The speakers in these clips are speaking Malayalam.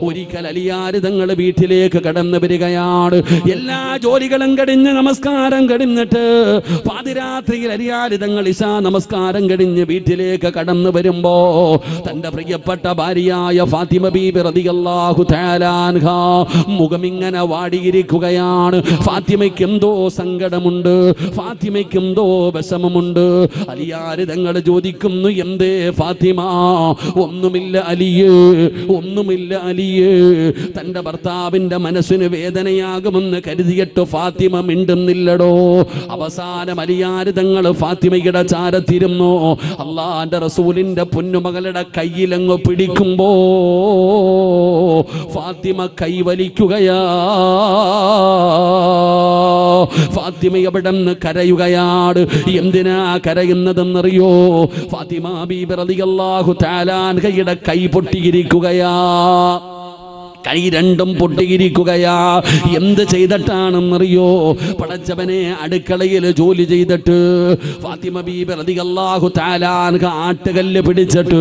ഒരിക്കൽ അലിയാര് തങ്ങൾ വീട്ടിലേക്ക് കടന്നു വരികയാണ്. എല്ലാ ജോലികളും കഴിഞ്ഞ് നമസ്കാരം കഴിഞ്ഞിട്ട് പാതിരാത്രിയിൽ അലിയാര് തങ്ങൾ ഇശാ നമസ്കാരം കഴിഞ്ഞ് വീട്ടിലേക്ക് കടന്നു വരുമ്പോ തന്റെ പ്രിയപ്പെട്ട ഭാര്യയായ ഫാത്തിമ ബീബി റളിയല്ലാഹു തആല അൻഹ മുഖമിങ്ങനെ വാടിയിരിക്കുകയാണ്. ഫാത്തിമയ്ക്ക് എന്തോ സങ്കടമുണ്ട്, ഫാത്തിമയ്ക്ക് എന്തോ വിഷമമുണ്ട്. അലിയാര് തങ്ങൾ ചോദിക്കുന്നു, എന്തേ ഫാത്തിമ? ഒന്നുമില്ല അലിയേ, ഒന്നുമില്ല അലിയേ. തന്റെ ഭർത്താവിന്റെ മനസ്സിന് വേദനയാകുമെന്ന് കരുതിയിട്ട് ഫാത്തിമ മിണ്ടുന്നില്ലടോ. അവസാനം അലിയാര് തങ്ങൾ ഫാത്തിമയുടെ ചാരത്തിരുന്നു. അള്ളാന്റെ റസൂലിന്റെ പൊന്നുമകളുടെ കയ്യിലങ്ങ് പിടിക്കുമ്പോ ഫാത്തിമ കൈവലിക്കുകയാ. ഫാത്തിമ എവിടെ നിന്ന് കരയുകയാണ്. എന്തിനാ കരയുന്നതെന്നറിയോ? ഫാത്തിമ ബീബി റളിയല്ലാഹു തആല അൻഹയുടെ കൈ പൊട്ടിയിരിക്കുകയാ. കൈ രണ്ടും പൊട്ടിയിരിക്കുകയാ. എന്ത് ചെയ്തിട്ടാണെന്നറിയോ? പടച്ചവനെ, അടുക്കളയിൽ ജോലി ചെയ്തിട്ട് ഫാത്തിമ ബീബി റളിയല്ലാഹു തആല അൻഹ ആട്ടുകല്ല് പിടിച്ചിട്ട്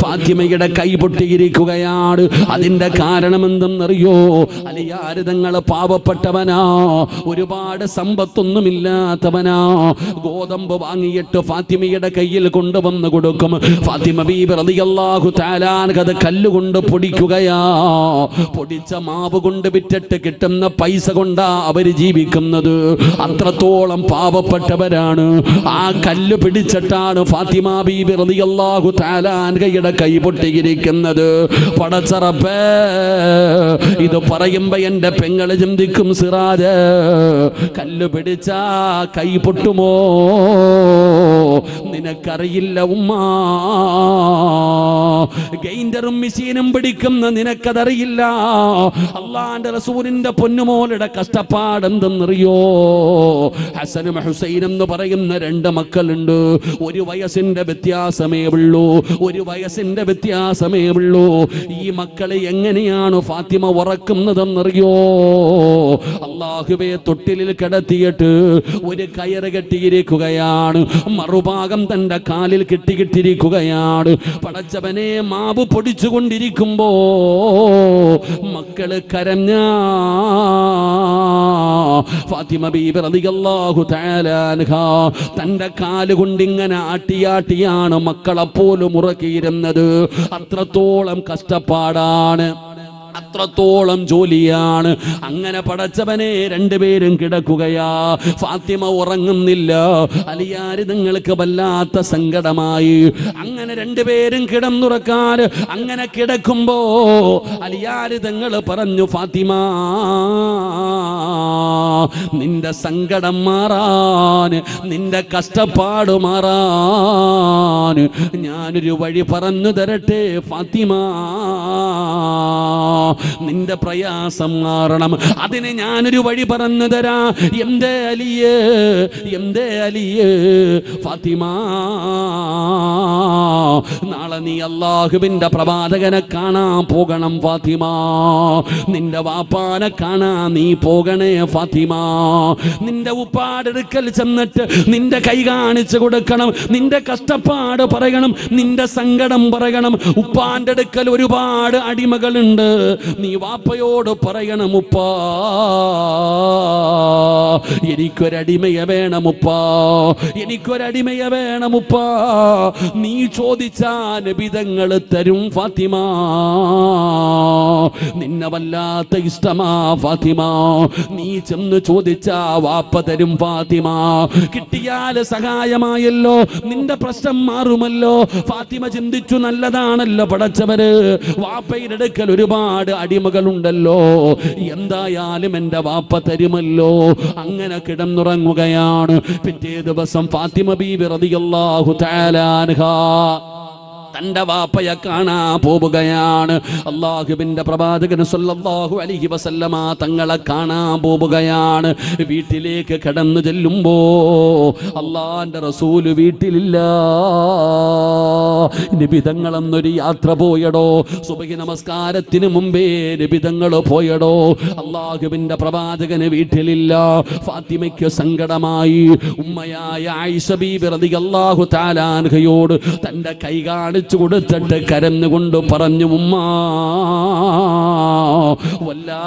ഫാത്തിമയുടെ കൈ പൊട്ടിയിരിക്കുകയാണ്. അതിന്റെ കാരണം എന്തെന്നറിയോ? അലിയാര് തങ്ങൾ പാവപ്പെട്ടവനാ, ഒരുപാട് സമ്പത്തൊന്നുമില്ലാത്തവനാ. ഗോതമ്പ് വാങ്ങിയിട്ട് ഫാത്തിമയുടെ കയ്യിൽ കൊണ്ടുവന്ന് കൊടുക്കും. ഫാത്തിമ ബീബി റളിയല്ലാഹു തആല അൻഹ അത് കല്ലുകൊണ്ട് പൊടിക്കുകയാ. പൊടിച്ച മാവ് കൊണ്ട് വിറ്റിട്ട് കിട്ടുന്ന പൈസ കൊണ്ടാ അവര് ജീവിക്കുന്നത്. അത്രത്തോളം പാവപ്പെട്ടവരാണ്. ആ കല്ല് പിടിച്ചിട്ടാണ് ഫാത്തിമ ബീബി റളിയല്ലാഹു തആല അൻഹയുടെ കൈ പൊട്ടിയിരിക്കുന്നത്. പടച്ച റബ്ബേ, ഇത് പറയുമ്പോ എന്റെ പെങ്ങള് ചിന്തിക്കും, സിറാജ്, കല്ല് പിടിച്ചാ കൈ പൊട്ടുമോ? നിനക്കറിയില്ല ഉമ്മ. ഗൈൻഡറും മെഷീനും പിടിക്കുന്ന നിനക്കതറിയില്ല. അള്ളാന്റെ റസൂലിന്റെ പൊന്നുമോളുടെ കഷ്ടപ്പാട് എന്തെന്നറിയോ? ഹസനും ഹുസൈനും എന്ന് പറയുന്ന രണ്ട് മക്കളുണ്ട്. ഒരു വയസ്സിന്റെ വ്യത്യാസമേ ഉള്ളൂ, ഒരു വയസ്സിന്റെ വ്യത്യാസമേ ഉള്ളൂ. ഈ മക്കളെ എങ്ങനെയാണ് ഫാത്തിമ ഉറക്കുന്നതെന്നറിയോ? അള്ളാഹുവേ, തൊട്ടിലിൽ കിടത്തിയിട്ട് ഒരു കയറ് കെട്ടിയിരിക്കുകയാണ്, മറുഭാഗം തന്റെ കാലിൽ കെട്ടിക്കിട്ടിരിക്കുകയാണ്. പടച്ചവനെ, മാവ് പൊടിച്ചുകൊണ്ടിരിക്കുമ്പോ മക്കള് കരഞ്ഞ ഫാത്തിമ ബീബി റളിയല്ലാഹു തആല അൻഹ തന്റെ കാലുകൊണ്ട് ഇങ്ങനെ ആട്ടിയാട്ടിയാണ് മക്കളെപ്പോലും ഉറക്കിയിരുന്നത്. അത്രത്തോളം കഷ്ടപ്പാടാണ്, അത്രത്തോളം ജോലിയാണ്. അങ്ങനെ പടച്ചവനെ, രണ്ടുപേരും കിടക്കുകയാ. ഫാത്തിമ ഉറങ്ങുന്നില്ല. അലിയാര് നിങ്ങൾക്ക് വല്ലാത്ത സങ്കടമായി. അങ്ങനെ രണ്ടുപേരും കിടന്നുറക്കാൻ അങ്ങനെ കിടക്കുമ്പോ അലിയാര് തങ്ങൾ പറഞ്ഞു, ഫാത്തിമ, നിന്റെ സങ്കടം മാറാൻ, നിന്റെ കഷ്ടപ്പാട് മാറാൻ ഞാനൊരു വഴി പറഞ്ഞു തരട്ടെ ഫാത്തിമ. നിന്റെ പ്രയാസം മാറണം, അതിന് ഞാനൊരു വഴി പറഞ്ഞു തരാ. എന്തേ അലിയേ, എന്തേ അലിയേ? ഫാത്തിമ, നാളെ നീ അല്ലാഹുവിന്റെ പ്രവാചകനെ കാണാൻ പോകണം ഫാത്തിമ. നിന്റെ വാപ്പാനെ കാണാൻ നീ പോകണേ ഫാത്തിമ. നിന്റെ ഉപ്പാടെടുക്കൽ ചെന്നിട്ട് നിന്റെ കൈ കാണിച്ചു കൊടുക്കണം, നിന്റെ കഷ്ടപ്പാട് പറയണം, നിന്റെ സങ്കടം പറയണം. ഉപ്പാന്റെ അടുക്കൽ ഒരുപാട് അടിമകളുണ്ട്. നീ വാപ്പയോട് പറയണം, ഉപ്പാ, എനിക്കൊരടിമയെ വേണം ഉപ്പാ, എനിക്കൊരടിമയെ വേണം ഉപ്പാ. നീ ചോദിച്ചാ നബിതങ്ങൾ തരും ഫാത്തിമ. നിന്നെ വല്ലാത്ത ഇഷ്ടമാ ഫാത്തിമ. നീ ചെന്ന് ചോദിച്ചാ വാപ്പ തരും ഫാത്തിമ. കിട്ടിയാൽ സഹായമായല്ലോ, നിന്റെ പ്രശ്നം മാറുമല്ലോ. ഫാത്തിമ ചിന്തിച്ചു, നല്ലതാണല്ലോ പടച്ചവര്, വാപ്പയുടെ അടുക്കൽ ഒരുപാട് അടിമകളുണ്ടല്ലോ, എന്തായാലും എന്റെ വാപ്പ തരുമല്ലോ. അങ്ങനെ കിടന്നുറങ്ങുകയാണ്. പിറ്റേ ദിവസം ഫാത്തിമ ബീബി റളിയല്ലാഹു തആല അൻഹ തന്റെ വാപ്പയെ കാണാൻ പോവുകയാണ്. അല്ലാഹുവിന്റെ പ്രവാചകൻ സല്ലല്ലാഹു അലൈഹി വസല്ലമ തങ്ങളെ കാണാൻ പോവുകയാണ്. വീട്ടിലേക്ക് കടന്നു ചെല്ലുമ്പോ അല്ലാഹുവിന്റെ റസൂല് വീട്ടിലില്ല. നബി തങ്ങളെന്നൊരു യാത്ര പോയടോ. സുബഹി നമസ്കാരത്തിന് മുമ്പേ നബി തങ്ങൾ പോയടോ. അല്ലാഹുവിന്റെ പ്രവാചകന് വീട്ടിലില്ല. ഫാത്തിമയ്ക്ക് സങ്കടമായി. ഉമ്മയായ ആയിഷ ബീബി റളിയല്ലാഹു തആല അൻഹയോട് തന്റെ കൈ കാണിച്ചു കൊടുത്തിട്ട് കരഞ്ഞുകൊണ്ട് പറഞ്ഞു, ഉമ്മ,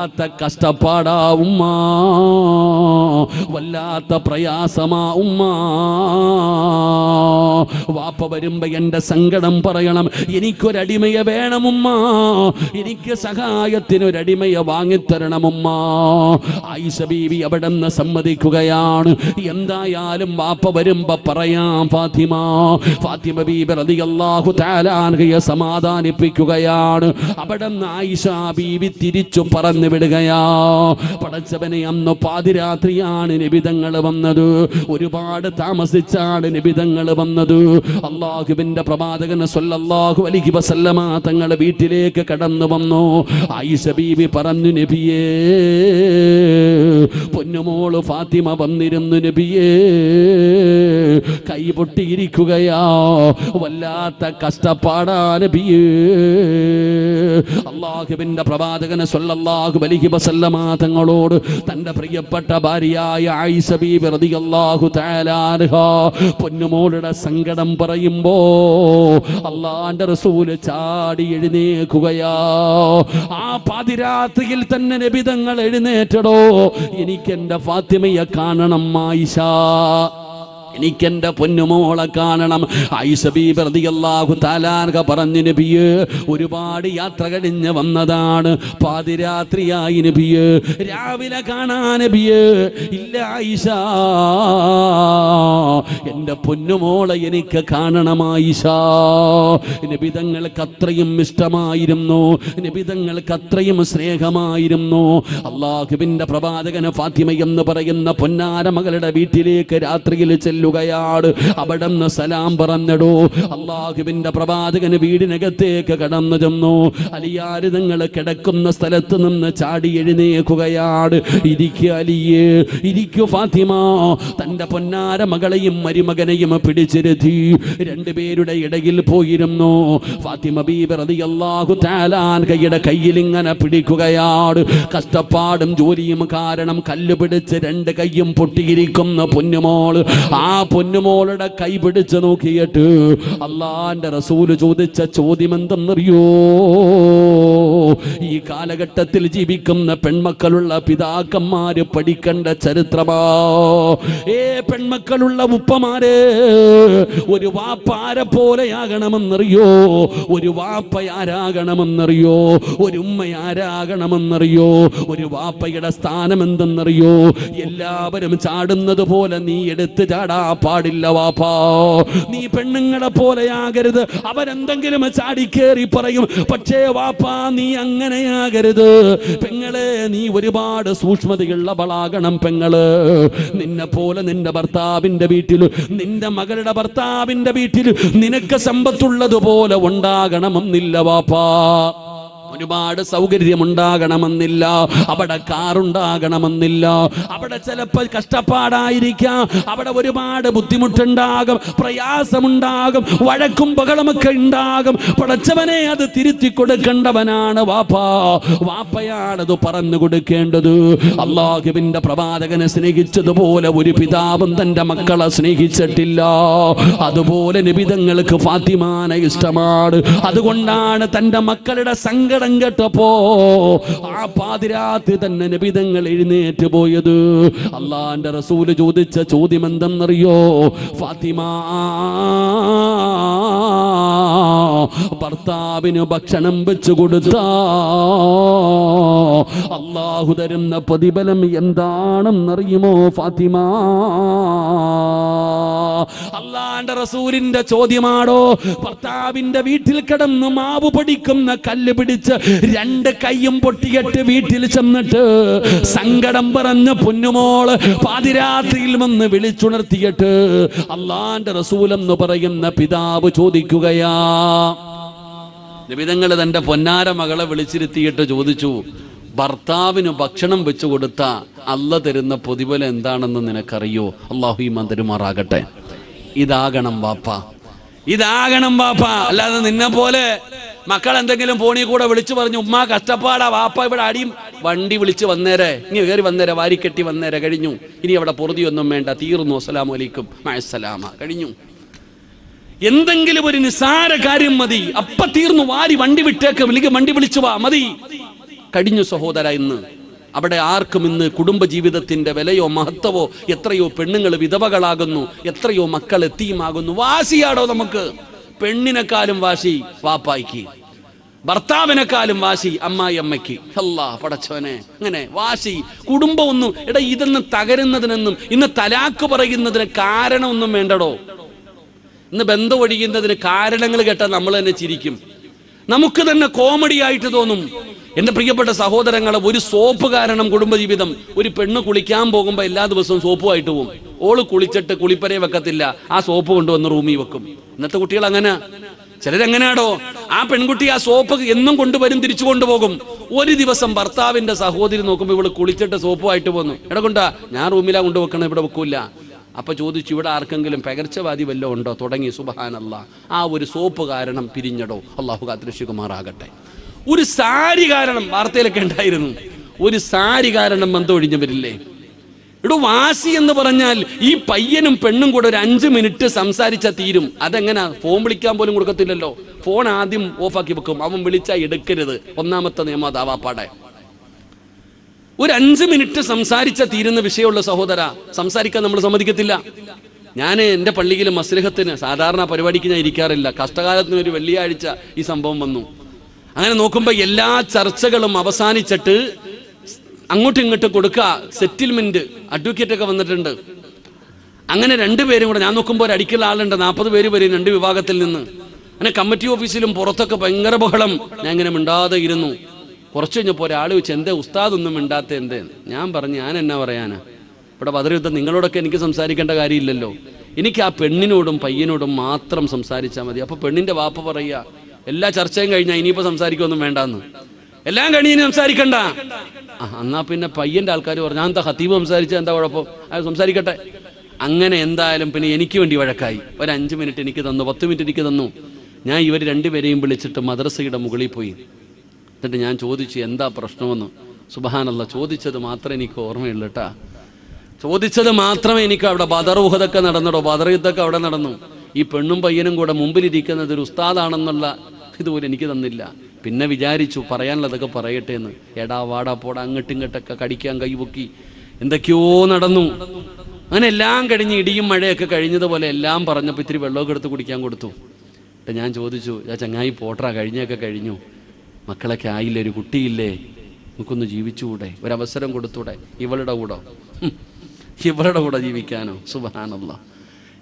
വല്ലാത്ത കഷ്ടപ്പാടാ ഉമ്മ, വല്ലാത്ത പ്രയാസമാ ഉമ്മ. വാപ്പ വരുമ്പോ എന്റെ സങ്കടം പറയണം, എനിക്കൊരടിമയെ വേണമുമ്മ, എനിക്ക് സഹായത്തിനൊരടിമയെ വാങ്ങിത്തരണമുമ്മ. ആയിഷ ബീവി അവിടെ നിന്ന് സമ്മതിക്കുകയാണ്. എന്തായാലും വാപ്പ വരുമ്പോ പറയാം ഫാത്തിമ. ഫാത്തിമ ബീബി റളിയല്ലാഹു തആല അൻഹയെ സമാധാനിപ്പിക്കുകയാണ്. അവിടെ നിന്ന് ആയിഷ ബീവി തിരിച്ചു പറഞ്ഞു വിടുകയാ. പടച്ചവനെ, അന്ന് പാതിരാത്രിയാണ് നിബിതങ്ങൾ വന്നത്, ഒരുപാട് താമസിച്ചാണ് നിബിതങ്ങൾ വന്നത്. അല്ലാഹുവിന്റെ പ്രവാചകൻ സ്വല്ലല്ലാഹു അലൈഹി വസല്ലമ തങ്ങളുടെ വീട്ടിലേക്ക് കടന്നു വന്നു. ആയിഷ ബീവി പറഞ്ഞു, നബിയേ, പൊന്നുമോള് ഫാത്തിമ വന്നിരുന്നു നബിയേ, കൈ പൊട്ടിയിരിക്കുകയാ, വല്ലാത്ത കഷ്ടപ്പാടാ നബിയേ. അല്ലാഹുവിന്റെ പ്രവാചകൻ സ്വല്ലല്ലാഹു അലൈഹി വസല്ലമ തങ്ങളോട് തന്റെ പ്രിയപ്പെട്ട ഭാര്യയായ ആയിഷ ബീബി റളിയല്ലാഹു തആല അൻഹാ പൊന്നുമോളുടെ സങ്കടം പറയുമ്പോ അല്ലാഹുവിന്റെ റസൂല് ചാടി എഴുന്നേൽക്കുകയാ. ആ പാതിരാത്രിയിൽ തന്നെ നബി തങ്ങൾ എഴുന്നേറ്റടോ, എനിക്കെന്റെ ഫാത്തിമയെ കാണണം ആയിഷ, എനിക്കെന്റെ പൊന്നുമോളെ കാണണം. ആയിഷ ബീബി റളിയല്ലാഹു തആല അൻഹ പറഞ്ഞു, നബിയേ, ഒരുപാട് യാത്ര കഴിഞ്ഞ് വന്നതാണ്, പാതിരാത്രിയായി നബിയേ, രാവിലെ കാണാൻ നബിയേ. ഇല്ല ആയിഷ, എന്റെ പൊന്നുമോളെ എനിക്ക് കാണണം ആയിഷ. നബിതങ്ങൾക്ക് അത്രയും ഇഷ്ടമായിരുന്നു, നബിതങ്ങൾക്ക് അത്രയും സ്നേഹമായിരുന്നു. അല്ലാഹുവിന്റെ പ്രവാചകന് ഫാത്തിമ എന്ന് പറയുന്ന പൊന്നാര മകളുടെ വീട്ടിലേക്ക് രാത്രിയിൽ ചെല്ലുകയാണ്. അവിടെ നിന്ന് സലാം പറഞ്ഞടോ. അല്ലാഹുവിന്റെ പ്രവാചകന് വീടിനകത്തേക്ക് കടന്നു ചെന്നു. അലിയാർ തങ്ങൾ കിടക്കുന്ന സ്ഥലത്ത് നിന്ന് ചാടി എഴുന്നേൽക്കുകയാണ്. ഇരിക്കു അലിയേ, ഇരിക്കു ഫാത്തിമ. തന്റെ പൊന്നാര മകളെയും മരുമകനെയും പിടിച്ചിരുത്തി രണ്ടുപേരുടെ ഇടയിൽ പോയിരുന്നു. ഫാത്തിമ ബീബി റളിയല്ലാഹു തആല അൻഹയുടെ കയ്യിൽ ഇങ്ങനെ പിടിക്കുകയാണ്. കഷ്ടപ്പാടും ജോലിയും കാരണം കല്ല് പിടിച്ച് രണ്ട് കൈയും പൊട്ടിയിരിക്കുന്ന പൊന്നുമോൾ ആ പൊന്നുമോളുടെ കൈ പിടിച്ച് നോക്കിയിട്ട് അല്ലാഹുവിന്റെ റസൂല് ചോദിച്ച ചോദ്യം എന്തെന്നറിയോ? ഈ കാലഘട്ടത്തിൽ ജീവിക്കുന്ന പെൺമക്കളുള്ള പിതാക്കന്മാര് പഠിക്കേണ്ട ചരിത്രമാ. പെൺമക്കളുള്ള ഉപ്പമാര് ഒരു വാപ്പാരെ പോലെയാകണമെന്നറിയോ? ഒരു വാപ്പയാരാകണമെന്നറിയോ? ഒരു ഉമ്മയാരാകണമെന്നറിയോ? ഒരു വാപ്പയുടെ സ്ഥാനം എന്തെന്നറിയോ? എല്ലാവരും ചാടുന്നത് പോലെ നീ എടുത്ത് ചാടാ പാടില്ല വാപ്പാ. നീ പെണ്ണുങ്ങളെ പോലെയാകരുത്. അവരെന്തെങ്കിലും ചാടിക്കേറി പറയും, പക്ഷേ വാപ്പാ നീ അങ്ങനെയാകരുത്. പെങ്ങളെ, നീ ഒരുപാട് സൂക്ഷ്മതയുള്ളവളാകണം പെങ്ങള്. നിന്നെ പോലെ നിന്റെ ഭർത്താവിന്റെ വീട്ടിൽ, നിന്റെ മകളുടെ ഭർത്താവിന്റെ വീട്ടിൽ നിനക്ക് സമ്പത്തുള്ളതുപോലെ ഉണ്ടാകണമെന്നില്ല വാപ്പാ. ഒരുപാട് സൗകര്യമുണ്ടാകണമെന്നില്ല, അവിടെ കാറുണ്ടാകണമെന്നില്ല, അവിടെ ചിലപ്പോൾ കഷ്ടപ്പാടായിരിക്കാം, അവിടെ ഒരുപാട് ബുദ്ധിമുട്ടുണ്ടാകും, പ്രയാസമുണ്ടാകും, വഴക്കും ബഹളമൊക്കെ ഉണ്ടാകും. പടച്ചവനെ, അത് തിരുത്തി കൊടുക്കേണ്ടവനാണ് വാപ്പാ. വാപ്പയാണത് പറഞ്ഞു കൊടുക്കേണ്ടത്. അല്ലാഹുവിന്റെ പ്രവാചകനെ സ്നേഹിച്ചതുപോലെ ഒരു പിതാവും തന്റെ മക്കളെ സ്നേഹിച്ചിട്ടില്ല. അതുപോലെ നബിതങ്ങൾക്ക് ഫാത്തിമാനെ ഇഷ്ടമാണ്. അതുകൊണ്ടാണ് തന്റെ മക്കളുടെ സങ്കടം കേട്ടപ്പോ ആ പാതിരാത്രി തന്നെ നബിതങ്ങൾ എഴുന്നേറ്റ് പോയത്. അല്ലാഹുവിന്റെ റസൂല് ചോദിച്ച ചോദ്യം എന്തെന്നറിയോ? ഫാത്തിമ, ഭർത്താവിന് ഭക്ഷണം വെച്ചു കൊടുത്ത അല്ലാഹു തരുന്ന പ്രതിഫലം എന്താണെന്നറിയുമോ ഫാത്തിമ? അല്ലാഹുവിന്റെ റസൂലിന്റെ ചോദ്യമാണോ? ഭർത്താവിന്റെ വീട്ടിൽ കിടന്ന് മാവ് പൊടിക്കുന്ന കല്ല് പിടിച്ച് രണ്ട് കൈയും പൊട്ടിയിട്ട് വീട്ടിൽ ചെന്നിട്ട് സങ്കടം പറഞ്ഞ പൊന്നുമോള് പാതിരാത്രിയിൽ വന്ന് വിളിച്ചുണർത്തിയിട്ട് അല്ലാഹുവിന്റെ റസൂൽ എന്ന് പറയുന്ന പിതാവ് ചോദിക്കുകയാ. നബിതങ്ങൾ തന്റെ പൊന്നാര മകളെ വിളിച്ചിരുത്തിയിട്ട് ചോദിച്ചു, ഭർത്താവിന് ഭക്ഷണം വെച്ചു കൊടുത്ത അല്ല തരുന്ന പ്രതിഫലം എന്താണെന്ന് നിനക്കറിയോ? അല്ലാഹു ഈമാൻ തരുമാറാകട്ടെ. ഇതാകണം വാപ്പ, ഇതാകണം വാപ്പ. അല്ലാതെ നിന്നെ പോലെ മക്കൾ എന്തെങ്കിലും ഫോണിൽ കൂടെ വിളിച്ചു പറഞ്ഞു, ഉമ്മ കഷ്ടപ്പാടാ വാപ്പ, ഇവിടെ അടിയും, വണ്ടി വിളിച്ച് വന്നേരെ, ഇനി കയറി വന്നേരെ, വാരിക്കെട്ടി വന്നേരെ, കഴിഞ്ഞു, ഇനി അവിടെ പൊറുതിയൊന്നും വേണ്ട, തീർന്നു, അസ്സലാമു അലൈക്കും, മഅസ്സലാമ, കഴിഞ്ഞു. എന്തെങ്കിലും ഒരു നിസ്സാര കാര്യം മതി, അപ്പ തീർന്നു, വാരി വണ്ടി വിട്ടേക്ക്, വണ്ടി വിളിച്ചു വാ, മതി. കഴിഞ്ഞു സഹോദര. ഇന്ന് അവിടെ ആർക്കും ഇന്ന് കുടുംബജീവിതത്തിന്റെ വിലയോ മഹത്വമോ, എത്രയോ പെണ്ണുങ്ങൾ വിധവകളാകുന്നു, എത്രയോ മക്കൾ എത്തിയുമാകുന്നു. വാശിയാടോ നമുക്ക്? പെണ്ണിനെക്കാളും വാശി വാപ്പായിക്ക്, ഭർത്താവിനെക്കാളും വാശി അമ്മായി അമ്മയ്ക്ക്. അല്ലാ പടച്ചോനെ, അങ്ങനെ വാശി. കുടുംബം ഒന്നും ഇതൊന്നും തകരുന്നതിനൊന്നും, ഇന്ന് തലാക്ക് പറയുന്നതിന് കാരണമൊന്നും വേണ്ടടോ. ഇന്ന് ബന്ധം ഒഴിയുന്നതിന് കാരണങ്ങൾ കേട്ടാൽ നമ്മൾ തന്നെ ചിരിക്കും, നമുക്ക് തന്നെ കോമഡി ആയിട്ട് തോന്നും. എന്റെ പ്രിയപ്പെട്ട സഹോദരങ്ങളെ, ഒരു സോപ്പ് കാരണം കുടുംബജീവിതം. ഒരു പെണ്ണ് കുളിക്കാൻ പോകുമ്പോൾ എല്ലാ ദിവസവും സോപ്പുമായിട്ട് പോകും. ഓള് കുളിച്ചിട്ട് കുളിപ്പരയെ വെക്കത്തില്ല, ആ സോപ്പ് കൊണ്ടുവന്ന് റൂമിൽ വെക്കും. ഇന്നത്തെ കുട്ടികൾ അങ്ങനെ, ചിലരെങ്ങനെയാടോ, ആ പെൺകുട്ടി ആ സോപ്പ് എന്നും കൊണ്ടുവരും, തിരിച്ചു കൊണ്ടുപോകും. ഒരു ദിവസം ഭർത്താവിന്റെ സഹോദരി നോക്കുമ്പോൾ ഇവള് കുളിച്ചിട്ട് സോപ്പുമായിട്ട് പോന്നു. കൊണ്ടാ ഞാൻ റൂമിലാ കൊണ്ടുവെക്കണം, ഇവിടെ വെക്കൂല. അപ്പൊ ചോദിച്ചു, ഇവിടെ ആർക്കെങ്കിലും പകർച്ചവാദി വല്ലതും ഉണ്ടോ? തുടങ്ങി. സുബ്ഹാനല്ലാഹ്, ആ ഒരു സോപ്പ് കാരണം പിരിഞ്ഞടോ. അള്ളാഹു കാത്തുരക്ഷിക്കുമാറാകട്ടെ. ഒരു സാരി കാരണം വാർത്തയിലൊക്കെ ഉണ്ടായിരുന്നു, ഒരു സാരി കാരണം ബന്ധം ഒഴിഞ്ഞവരില്ലേ? വാശി എന്ന് പറഞ്ഞാൽ ഈ പയ്യനും പെണ്ണും കൂടെ ഒരു 5 മിനിറ്റ് സംസാരിച്ചാൽ തീരും. അതെങ്ങനെ? ഫോൺ വിളിക്കാൻ പോലും കൊടുക്കത്തില്ലല്ലോ. ഫോൺ ആദ്യം ഓഫാക്കി വെക്കും. അവൻ വിളിച്ചാൽ എടുക്കരുത്, ഒന്നാമത്തെ നിയമം അതാവാപ്പാടെ. ഒരു 5 മിനിറ്റ് സംസാരിച്ചാൽ തീരുന്ന വിഷയമുള്ള സഹോദര, സംസാരിക്കാൻ നമ്മൾ സമ്മതിക്കത്തില്ല. ഞാൻ എൻ്റെ പള്ളിയിൽ മസ്ലിഹത്തിന് സാധാരണ പരിപാടിക്ക് ഞാൻ ഇരിക്കാറില്ല. കഷ്ടകാലത്തിന് ഒരു വെള്ളിയാഴ്ച ഈ സംഭവം വന്നു. അങ്ങനെ നോക്കുമ്പോൾ എല്ലാ ചർച്ചകളും അവസാനിച്ചിട്ട് അങ്ങോട്ടും ഇങ്ങോട്ടും കൊടുക്കുക, സെറ്റിൽമെന്റ്, അഡ്വക്കേറ്റ് ഒക്കെ വന്നിട്ടുണ്ട്. അങ്ങനെ 2 പേരും കൂടെ, ഞാൻ നോക്കുമ്പോൾ ഒരു അടിക്കുള്ള ആളുണ്ട്, 40 പേര് വരും 2 വിഭാഗത്തിൽ നിന്ന്. അങ്ങനെ കമ്മിറ്റി ഓഫീസിലും പുറത്തൊക്കെ ഭയങ്കര ബഹളം. ഞാൻ ഇങ്ങനെ മിണ്ടാതെ ഇരുന്നു. കുറച്ച് കഴിഞ്ഞപ്പോൾ ഒരാൾ ചോദിച്ചു, എന്തേ ഉസ്താദ് ഒന്നും മിണ്ടാത്ത എന്തേ? ഞാൻ പറഞ്ഞു, ഞാൻ എന്നാ പറയാനാ, ഇവിടെ ബദർ യുദ്ധം നിങ്ങളോടൊക്കെ എനിക്ക് സംസാരിക്കേണ്ട കാര്യമില്ലല്ലോ. എനിക്ക് ആ പെണ്ണിനോടും പയ്യനോടും മാത്രം സംസാരിച്ചാൽ മതി. അപ്പൊ പെണ്ണിന്റെ വാപ്പ പറയുക, എല്ലാ ചർച്ചയും കഴിഞ്ഞാൽ ഇനിയിപ്പോ സംസാരിക്കൊന്നും വേണ്ടെന്ന്, എല്ലാം കഴിഞ്ഞ് ഇനി സംസാരിക്കണ്ട. എന്നാ പിന്നെ പയ്യന്റെ ആൾക്കാർ പറഞ്ഞു, ഞാൻ എന്താ ഖത്തീബ് സംസാരിച്ചാൽ എന്താ കുഴപ്പം, അത് സംസാരിക്കട്ടെ. അങ്ങനെ എന്തായാലും പിന്നെ എനിക്ക് വേണ്ടി വഴക്കായി. ഒരു 5 മിനിറ്റ് എനിക്ക് തന്നു, 10 മിനിറ്റ് എനിക്ക് തന്നു. ഞാൻ ഇവർ 2 പേരെയും വിളിച്ചിട്ട് മദ്രസയുടെ മുകളിൽ പോയി. എന്നിട്ട് ഞാൻ ചോദിച്ചു, എന്താ പ്രശ്നമെന്ന്. സുബ്ഹാനല്ലാഹ്, ചോദിച്ചത് മാത്രമേ എനിക്ക് ഓർമ്മയുള്ളൂ കേട്ടാ. ചോദിച്ചത് മാത്രമേ എനിക്ക്. അവിടെ ബദർ ഉഹദൊക്കെ നടന്നടോ, ബദർ യുദ്ധമൊക്കെ അവിടെ നടന്നു. ഈ പെണ്ണും പയ്യനും കൂടെ മുമ്പിലിരിക്കുന്നത് ഒരു ഉസ്താദാണെന്നുള്ള ഇതുപോലെ എനിക്ക് തന്നില്ല. പിന്നെ വിചാരിച്ചു പറയാനുള്ളതൊക്കെ പറയട്ടെ എന്ന്. എടാ വാടാ പോടാ, അങ്ങോട്ടും ഇങ്ങോട്ടൊക്കെ കടിക്കാൻ കൈപൊക്കി എന്തൊക്കെയോ നടന്നു. അങ്ങനെ എല്ലാം കഴിഞ്ഞ് ഇടിയും മഴയൊക്കെ കഴിഞ്ഞതുപോലെ എല്ലാം പറഞ്ഞപ്പോൾ ഇത്തിരി വെള്ളമൊക്കെ എടുത്ത് കുടിക്കാൻ കൊടുത്തു. എന്നിട്ട് ഞാൻ ചോദിച്ചു, ചങ്ങായി പോട്ടറാ, കഴിഞ്ഞൊക്കെ കഴിഞ്ഞു, മക്കളൊക്കെ ആയില്ലേ, ഒരു കുട്ടിയില്ലേ, നമുക്കൊന്ന് ജീവിച്ചുകൂടെ, ഒരവസരം കൊടുത്തൂടെ? ഇവളുടെ കൂടെ ജീവിക്കാനോ? സുബ്ഹാനല്ലാഹ്,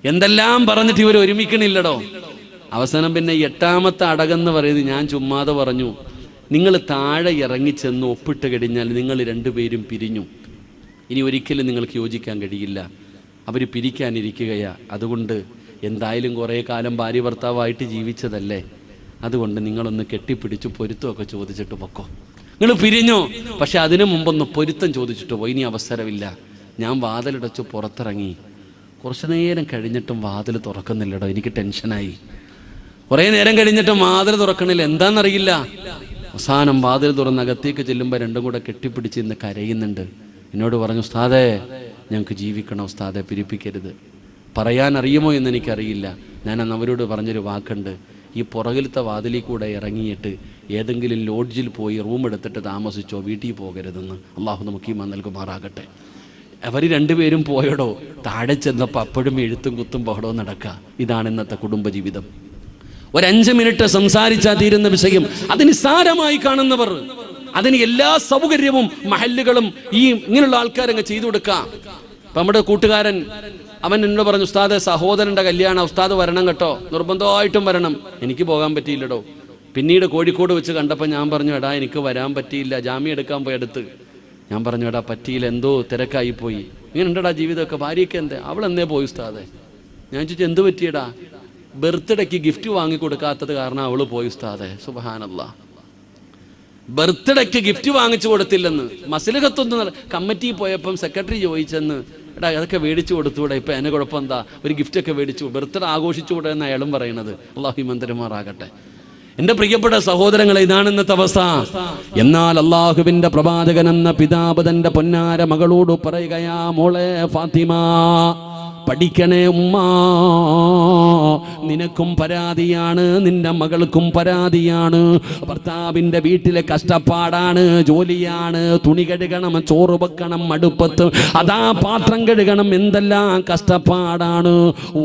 എന്തെല്ലാം പറഞ്ഞിട്ട് ഇവർ ഒരുമിക്കണില്ലടോ. അവസാനം പിന്നെ 8ാമത്തെ അടകെന്ന് പറയുന്നത് ഞാൻ ചുമ്മാതെ പറഞ്ഞു, നിങ്ങൾ താഴെ ഇറങ്ങിച്ചെന്ന് ഒപ്പിട്ട് കഴിഞ്ഞാൽ നിങ്ങൾ 2 പേരും പിരിഞ്ഞു, ഇനി ഒരിക്കലും നിങ്ങൾക്ക് യോജിക്കാൻ കഴിയില്ല. അവർ പിരിക്കാനിരിക്കുകയാ. അതുകൊണ്ട് എന്തായാലും കുറേ കാലം ഭാര്യ ഭർത്താവായിട്ട് ജീവിച്ചതല്ലേ, അതുകൊണ്ട് നിങ്ങളൊന്ന് കെട്ടിപ്പിടിച്ച് പൊരുത്തമൊക്കെ ചോദിച്ചിട്ട് പൊക്കോ. നിങ്ങൾ പിരിഞ്ഞോ, പക്ഷെ അതിനു മുമ്പൊന്ന് പൊരുത്തം ചോദിച്ചിട്ട് പോയി, ഇനി അവസരമില്ല. ഞാൻ വാതിലടച്ച് പുറത്തിറങ്ങി. കുറച്ചു നേരം കഴിഞ്ഞിട്ടും വാതിൽ തുറക്കുന്നില്ലടോ. എനിക്ക് ടെൻഷനായി. കുറേ നേരം കഴിഞ്ഞിട്ടും വാതിൽ തുറക്കണില്ല, എന്താണെന്നറിയില്ല. അവസാനം വാതിൽ തുറന്ന് അകത്തേക്ക് ചെല്ലുമ്പോൾ 2 കൂടെ കെട്ടിപ്പിടിച്ച് ഇന്ന് കരയുന്നുണ്ട്. എന്നോട് പറഞ്ഞു, ഉസ്താദേ ഞങ്ങൾക്ക് ജീവിക്കണം ഉസ്താദെ, പിരിപ്പിക്കരുത്. പറയാൻ അറിയുമോ എന്ന് എനിക്കറിയില്ല. ഞാൻ അന്ന് അവരോട് പറഞ്ഞൊരു വാക്കുണ്ട്, ഈ പുറകിലത്തെ വാതിലിൽ കൂടെ ഇറങ്ങിയിട്ട് ഏതെങ്കിലും ലോഡ്ജിൽ പോയി റൂം എടുത്തിട്ട് താമസിച്ചോ, വീട്ടിൽ പോകരുതെന്ന്. അള്ളാഹു നമുക്ക് ഈമാൻ നൽകുമാറാകട്ടെ. അവർ 2 പേരും പോയടോ. താഴെ ചെന്നപ്പോൾ അപ്പോഴും എഴുത്തും കുത്തും ബഹളവും നടക്കുക. ഇതാണ് ഇന്നത്തെ കുടുംബജീവിതം. ഒരു 5 മിനിറ്റ് സംസാരിച്ചാൽ തീരുന്ന വിഷയം അത് നിസ്സാരമായി കാണുന്നവർ, അതിന് എല്ലാ സൗകര്യവും മഹല്ലുകളും ഈ ഇങ്ങനെയുള്ള ആൾക്കാരങ്ങ് ചെയ്തു കൊടുക്കാം. ഇപ്പം നമ്മുടെ കൂട്ടുകാരൻ അവൻ എന്നോട് പറഞ്ഞു, ഉസ്താദ് സഹോദരൻ്റെ കല്യാണം, ഉസ്താദ് വരണം കേട്ടോ, നിർബന്ധമായിട്ടും വരണം. എനിക്ക് പോകാൻ പറ്റിയില്ലടോ. പിന്നീട് കോഴിക്കോട് വെച്ച് കണ്ടപ്പോൾ ഞാൻ പറഞ്ഞു, എടാ എനിക്ക് വരാൻ പറ്റിയില്ല, ജാമ്യം എടുക്കാൻ പോയി അടുത്ത്. ഞാൻ പറഞ്ഞു, എടാ പറ്റിയില്ല, എന്തോ തിരക്കായിപ്പോയി. ഇങ്ങനെ ഉണ്ടടാ ജീവിതമൊക്കെ, ഭാര്യയ്ക്ക് എന്തേ, അവൾ എന്നേ പോയി ഉസ്താദെ. ഞാൻ ചോദിച്ചു, എന്ത് പറ്റിയടാ? ബർത്ത്ഡേക്ക് ഗിഫ്റ്റ് വാങ്ങിക്കൊടുക്കാത്തത് കാരണം അവള് പോയി ഉസ്താദെ. സുബ്ഹാനല്ലാഹ്, ബർത്ത്ഡേക്ക് ഗിഫ്റ്റ് വാങ്ങിച്ചു കൊടുത്തില്ലെന്ന്. മസ്ലിഹത്തൊന്നും കമ്മിറ്റി പോയപ്പം സെക്രട്ടറി ചോദിച്ചെന്ന്, എടാ അതൊക്കെ മേടിച്ചു കൊടുത്തൂടെ, ഇപ്പം എന്നെ കുഴപ്പം എന്താ, ഒരു ഗിഫ്റ്റൊക്കെ മേടിച്ചു, ബർത്ത്ഡേ ആഘോഷിച്ചുകൂടെ എന്ന് അയാളും പറയണത്. അള്ളാഹു മന്ത്രിമാറാകട്ടെ. എന്റെ പ്രിയപ്പെട്ട സഹോദരങ്ങളെ, ഇതാണ് ഇന്നത്തെ അവസ്ഥ. എന്നാൽ അള്ളാഹുവിന്റെ പ്രവാചകൻ എന്ന പിതാവ് തന്റെ പൊന്നാര മകളോട് പറയുകയാ, മോളെ ഫാത്തിമ, പഠിക്കണേ ഉമ്മ. നിനക്കും പരാതിയാണ്, നിന്റെ മകൾക്കും പരാതിയാണ്. ഭർത്താവിന്റെ വീട്ടിലെ കഷ്ടപ്പാടാണ്, ജോലിയാണ്, തുണി കഴുകണം, ചോറ് വെക്കണം അടുപ്പത്ത്, അതാ പാത്രം കഴുകണം, എന്തെല്ലാം കഷ്ടപ്പാടാണ്.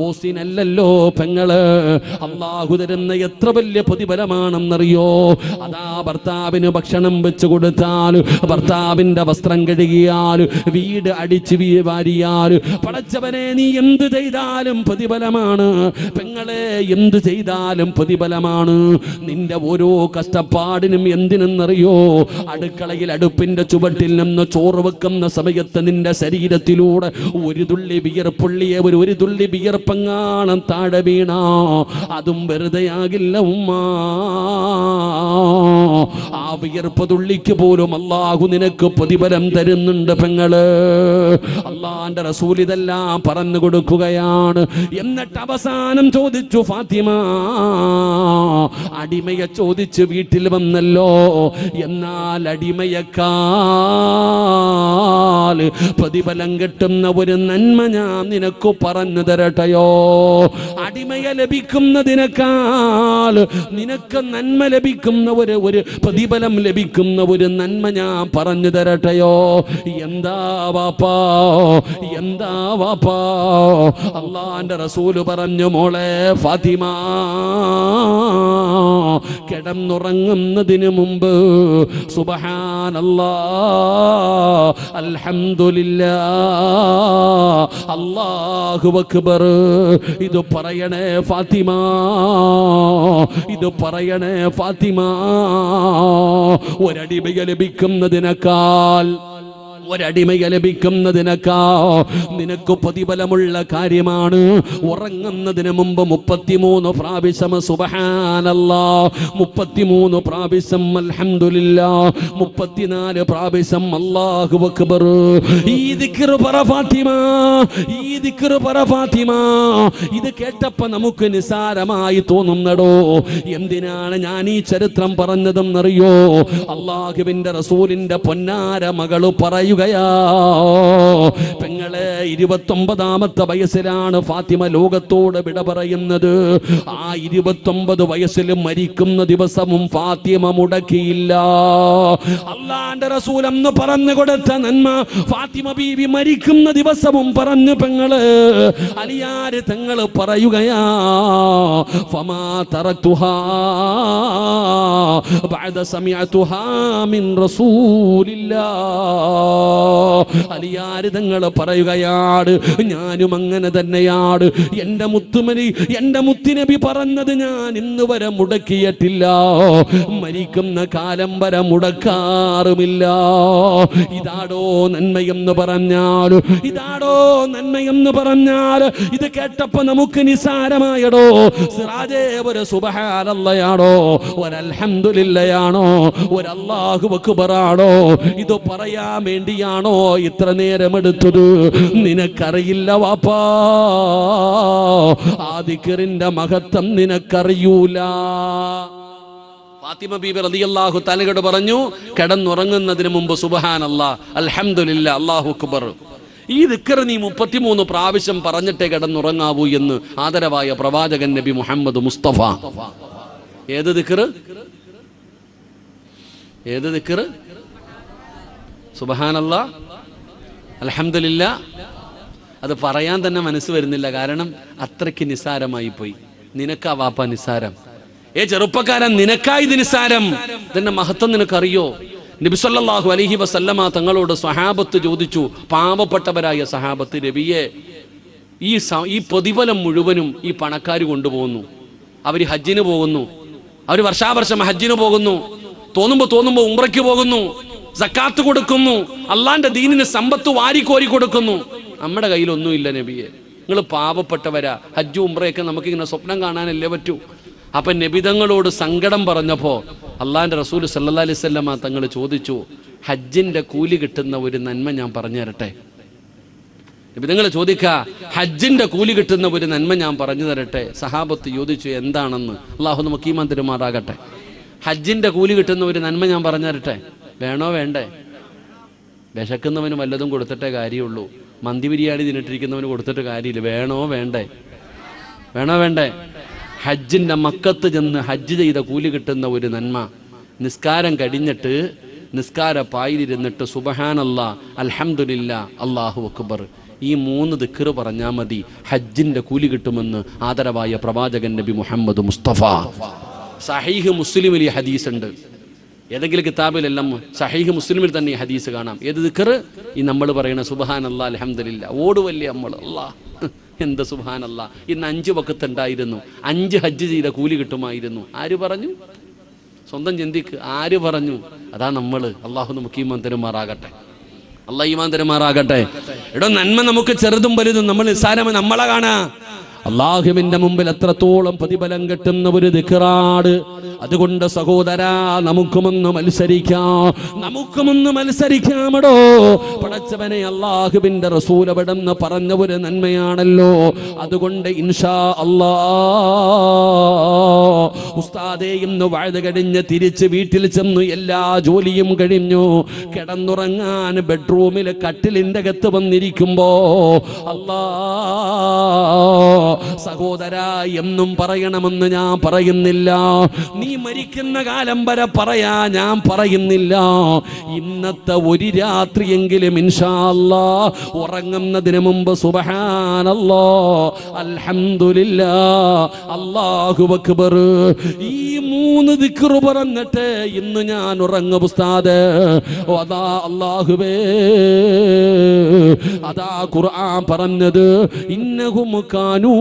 ഓസിനല്ലല്ലോ പെങ്ങള് അള്ളാഹു തരുന്ന എത്ര വലിയ പ്രതിഫലമാണെന്നറിയോ. അതാ ഭർത്താവിന് ഭക്ഷണം വെച്ച് കൊടുത്താൽ, ഭർത്താവിന്റെ വസ്ത്രം കഴുകിയാൽ, വീട് അടിച്ച് വാരിയാൽ, പടച്ചവനെ നീ എന്ത് ചെയ്താലും പ്രതിഫലമാണ് പെങ്ങളെ, എന്ത് ചെയ്താലും പ്രതിഫലമാണ്. നിന്റെ ഓരോ കഷ്ടപ്പാടിനും എന്തിനെന്നറിയോ, അടുക്കളയിൽ അടുപ്പിന്റെ ചുവട്ടിൽ നിന്ന് ചോറ് വെക്കുന്ന സമയത്ത് നിന്റെ ശരീരത്തിലൂടെ ഒരു തുള്ളി വിയർപ്പുള്ളിയെ ഒരു തുള്ളി വിയർപ്പെങ്ങാണം താഴെ വീണ അതും വെറുതെ ആകില്ല ഉമ്മ. ആ വിയർപ്പ് തുള്ളിക്ക് പോലും അല്ലാഹു നിനക്ക് പ്രതിഫലം തരുന്നുണ്ട് പെങ്ങള്. അള്ളാന്റെ റസൂൽ ഇതെല്ലാം പറഞ്ഞു കൊടുക്കുകയാണ്. എന്നിട്ട് അവസാനം ചോദിച്ചു ഫാത്തിമ, അടിമയെ ചോദിച്ച് വീട്ടിൽ വന്നല്ലോ, എന്നാൽ അടിമയേക്കാൾ പ്രതിഫലം കിട്ടുന്ന ഒരു നന്മ ഞാൻ നിനക്ക് പറഞ്ഞു തരട്ടെയോ? അടിമയെ ലഭിക്കുന്നതിനേക്കാൾ നിനക്ക് നന്മ ലഭിക്കുന്ന ഒരു പ്രതിഫലം ലഭിക്കുന്ന ഒരു നന്മ ഞാൻ പറഞ്ഞു തരട്ടെയോ? എന്താ വാപ്പാ, എന്താ വാപ്പാ? അള്ളാന്റെ റസൂല് പറഞ്ഞു, മോളെ ഫാത്തിമ, കിടന്നുറങ്ങുന്നതിന് മുമ്പ് സുബ്ഹാനല്ലാഹ്, അൽഹംദുലില്ലാഹ്, അല്ലാഹു അക്ബർ ഇത് പറയണേ ഫാത്തിമ, ഇത് പറയണേ ഫാത്തിമ. ഒരടിമയെ ലഭിക്കുന്നതിനേക്കാൾ നിനക്ക് പ്രതിഫലമുള്ള കാര്യമാണ് ഉറങ്ങുന്നതിന് മുമ്പ് 33 പ്രാവശ്യം സുബ്ഹാനല്ലാഹ്, 33 പ്രാവശ്യം അൽഹംദുലില്ലാഹ്, 34 പ്രാവശ്യം അല്ലാഹു അക്ബർ. ഈ ദിക്ർ പറ ഫാത്തിമ, ഈ ദിക്ർ പറ ഫാത്തിമ. ഇത് കേട്ടപ്പോൾ നമുക്ക് നിസാരമായി തോന്നുന്നടോ. എന്തിനാണ് ഞാൻ ഈ ചരിത്രം പറഞ്ഞതെന്നറിയോ? അല്ലാഹുവിന്റെ റസൂലിന്റെ പൊന്നാര മകള് പറയൂ, പെങ്ങളെ 29ാമത്തെ വയസ്സിലാണ് ഫാത്തിമ ലോകത്തോട് വിട പറയുന്നത്. ആ 29 വയസ്സിൽ മരിക്കുന്ന ദിവസവും ഫാത്തിമ മുടക്കിയില്ല. അള്ളാന്റെ റസൂൽ അന്ന് പറഞ്ഞു കൊടുത്ത നന്മ ഫാത്തിമ ബീവി മരിക്കുന്ന ദിവസവും പറഞ്ഞു. പെങ്ങള് അലിയാര് തങ്ങൾ പറയുകയാ, ഫമാ തറക്തുഹാ ബഅദ സമിഅതുഹാ മിൻ റസൂലില്ലാഹ്. അലിയാര് തങ്ങൾ പറയുകയാണ്, ഞാനും അങ്ങനെ തന്നെയാണ്. എന്റെ മുത്തുനബി പറഞ്ഞത് ഞാൻ ഇന്ന് വരെ മുടക്കിയിട്ടില്ല, മരിക്കുന്ന കാലം വരെ മുടക്കാറുമില്ല. ഇതാടോ നന്മയെന്ന് പറഞ്ഞാൽ, ഇതാടോ നന്മയെന്ന് പറഞ്ഞാൽ, ഇത് കേട്ടപ്പോ നമുക്ക് നിസാരമായടോ. സിറാജേ, ഒരു സുബ്ഹാനല്ലാഹയാണോ, ഒരു അൽഹംദുലില്ലാഹയാണോ, ഒരു അല്ലാഹു അക്ബറാണോ? ഇത് പറയാൻ വേണ്ടിയാണോ ഇത്ര നേരം എടുത്തത്? നിനക്കറിയില്ല വാപ്പാ, ആ ദിക്റിന്റെ മഹത്വം നിനക്കറിയൂല. ഫാത്തിമ ബീബി റളിയല്ലാഹു തആലയോട് പറഞ്ഞു, കിടന്നുറങ്ങുന്നതിന് മുമ്പ് സുബ്ഹാനല്ലാഹ്, അൽഹംദുലില്ലാഹ്, അല്ലാഹു അക്ബർ, ഈ ദിക്ർ നീ 33 പ്രാവശ്യം പറഞ്ഞിട്ടേ കിടന്നുറങ്ങാവൂ എന്ന് ആദരവായ പ്രവാചകൻ നബി മുഹമ്മദ് മുസ്തഫ. ഏത് ദിക്ർ? ഏത് ദിക്ർ? സുബ്ഹാനല്ലാഹ്, അൽഹംദുലില്ലാഹ്. അത് പറയാൻ തന്നെ മനസ്സ് വരുന്നില്ല, കാരണം അത്രയ്ക്ക് നിസാരമായി പോയി. നിനക്കാ വാപ്പ നിസാരം? ചെറുപ്പക്കാരൻ, നിനക്കായി ഇത് നിസാരം? ഇതിന്റെ മഹത്വം നിനക്കറിയോ? നബി സല്ലല്ലാഹു അലൈഹി വസല്ലമ തങ്ങളോട് സ്വഹാബത്ത് ചോദിച്ചു, പാവപ്പെട്ടവരായ സഹാബത്ത്, നബിയെ, ഈ പ്രതിഫലം മുഴുവനും ഈ പണക്കാർ കൊണ്ടുപോകുന്നു. അവർ ഹജ്ജിന് പോകുന്നു, അവർ വർഷാവർഷം ഹജ്ജിന് പോകുന്നു, തോന്നുമ്പോ ഉംറയ്ക്ക് പോകുന്നു, സക്കാത്ത് കൊടുക്കുന്നു, അള്ളാന്റെ ദീനിന് സമ്പത്ത് വാരിക്കോരി കൊടുക്കുന്നു. നമ്മുടെ കയ്യിലൊന്നുമില്ല നബിയെ, നിങ്ങൾ പാവപ്പെട്ടവരാ, ഹജ്ജ് ഉംറയൊക്കെ നമുക്കിങ്ങനെ സ്വപ്നം കാണാനല്ലേ പറ്റൂ. അപ്പൊ നബിതങ്ങളോട് സങ്കടം പറഞ്ഞപ്പോ അള്ളാന്റെ റസൂൽ സല്ലല്ലാഹു അലൈഹി വസല്ലമ തങ്ങൾ ചോദിച്ചു, ഹജ്ജിന്റെ കൂലി കിട്ടുന്ന ഒരു നന്മ ഞാൻ പറഞ്ഞു തരട്ടെ? നബിതങ്ങൾ ചോദിക്ക, ഹജ്ജിന്റെ കൂലി കിട്ടുന്ന ഒരു നന്മ ഞാൻ പറഞ്ഞു തരട്ടെ? സഹാബത്ത് ചോദിച്ചു, എന്താണെന്ന്? അള്ളാഹു നമുക്ക് ഈമാൻ തരുമാറാകട്ടെ. ഹജ്ജിന്റെ കൂലി കിട്ടുന്ന ഒരു നന്മ ഞാൻ പറഞ്ഞു തരട്ടെ? വേണോ വേണ്ടേ? വിശക്കുന്നവന് വല്ലതും കൊടുത്തിട്ടേ കാര്യമുള്ളൂ. മന്തി ബിരിയാണി തിന്നിട്ടിരിക്കുന്നവന് കൊടുത്തിട്ട് കാര്യമില്ല. വേണോ വേണ്ടേ? ഹജ്ജിൻ്റെ മക്കത്ത് ചെന്ന് ഹജ്ജ് ചെയ്ത കൂലി കിട്ടുന്ന ഒരു നന്മ, നിസ്കാരം കഴിഞ്ഞിട്ട് നിസ്കാര പായിലിരുന്നിട്ട് സുബ്ഹാനല്ലാ, അൽഹംദുലില്ലാ, അല്ലാഹു അക്ബർ, ഈ 3 ദിക്ർ പറഞ്ഞാൽ മതി, ഹജ്ജിൻ്റെ കൂലി കിട്ടുമെന്ന് ആദരവായ പ്രവാചകൻ നബി മുഹമ്മദ് മുസ്തഫ. സഹീഹ് മുസ്ലിമിൽ ഈ ഹദീസ് ഉണ്ട്. ഏതെങ്കിലും കിതാബിലെല്ലാം സഹീഹ് മുസ്ലിമിൽ തന്നെ ഈ ഹദീസ് കാണാം. ഏത് ദിക്ർ? ഈ നമ്മൾ പറയുന്ന സുബ്ഹാനല്ലാ, അൽഹംദുലില്ലാ. ഓടുവല്ലേ നമ്മൾ, അല്ലാ എന്ത് സുബ്ഹാനല്ലാ. ഇന്ന് 5 വഖത്ത് ഉണ്ടായിരുന്നു, 5 ഹജ്ജ് ചെയ്ത കൂലി കിട്ടുമായിരുന്നു. ആര് പറഞ്ഞു? സ്വന്തം ചിന്തിക്ക്. ആര് പറഞ്ഞു? അതാ നമ്മൾ. അള്ളാഹു നമുക്ക് ഈമാൻ തരുമാറാകട്ടെ. അള്ളാഹ് ഈമാൻ തരുമാറാകട്ടെ. എടോ, നന്മ നമുക്ക് ചെറുതും വലുതും നമ്മൾ നിസ്സാരമായി നമ്മളെ കാണാ. അള്ളാഹുവിന്റെ മുമ്പിൽ എത്രത്തോളം പ്രതിഫലം കിട്ടുന്ന ഒരു ദിക്റാണ്. അതുകൊണ്ട് സഹോദരാ, നമുക്കുമൊന്ന് മത്സരിക്കാമടോ. പടച്ചവനെ, അള്ളാഹുവിന്റെ റസൂൽ അവിടെന്ന് പറഞ്ഞ ഒരു നന്മയാണല്ലോ. അതുകൊണ്ട് ഇൻഷാ അല്ലാഹ് ഉസ്താദേ, ഇന്ന് വഅദ് കഴിഞ്ഞ് തിരിച്ച് വീട്ടിൽ ചെന്നു എല്ലാ ജോലിയും കഴിഞ്ഞു കിടന്നുറങ്ങാൻ ബെഡ്റൂമിൽ കട്ടിലിന്റെ അകത്ത് വന്നിരിക്കുമ്പോ അല്ലാഹ് സഹോദരാ, എന്നും പറയണമെന്ന് ഞാൻ പറയുന്നില്ല. നീ മരിക്കുന്ന കാലം വരെ പറയാ ഞാൻ പറയുന്നില്ല. ഇന്നത്തെ ഒരു രാത്രിയെങ്കിലും ഇൻഷാ അല്ലാഹ് ഉറങ്ങുന്നതിന് മുമ്പ് സുബ്ഹാനല്ലാഹ്, അൽഹംദുലില്ലാഹ്, അല്ലാഹു അക്ബർ, ഈ 3 ദിക്ർ പറഞ്ഞിട്ട് ഇന്ന് ഞാൻ ഉറങ്ങും ഉസ്താദ്. അതാ അല്ലാഹുവേ, അതാ ഖുർആൻ പറഞ്ഞത്, ഇന്നഹും കാനൂ